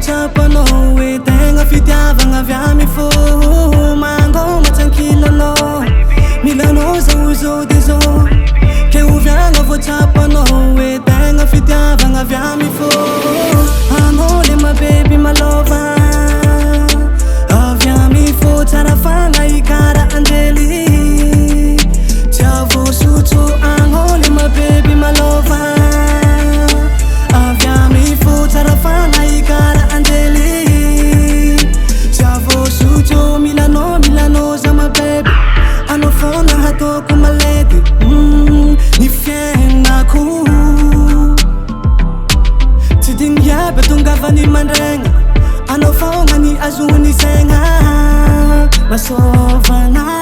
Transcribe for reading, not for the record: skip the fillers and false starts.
voatrapanao hoe tegna fitiavagna avy amy fô mangoma tranquille anao milanao zao zao de zao ke oviagna voatrapanao hoe tegna fitiavagna avy amy fô anao le my baby my lover avy amy fô tsara fagna ikara anjely tsy avosotro anao le my baby my lover avy amy fô tsara fagna ikara anjely tsy avosotro milanao za my baby anao fôna hataoko maledy ny fiaignako tsy digny iaby tongavany mandraigna anao fôna ny azony saigna masôvagna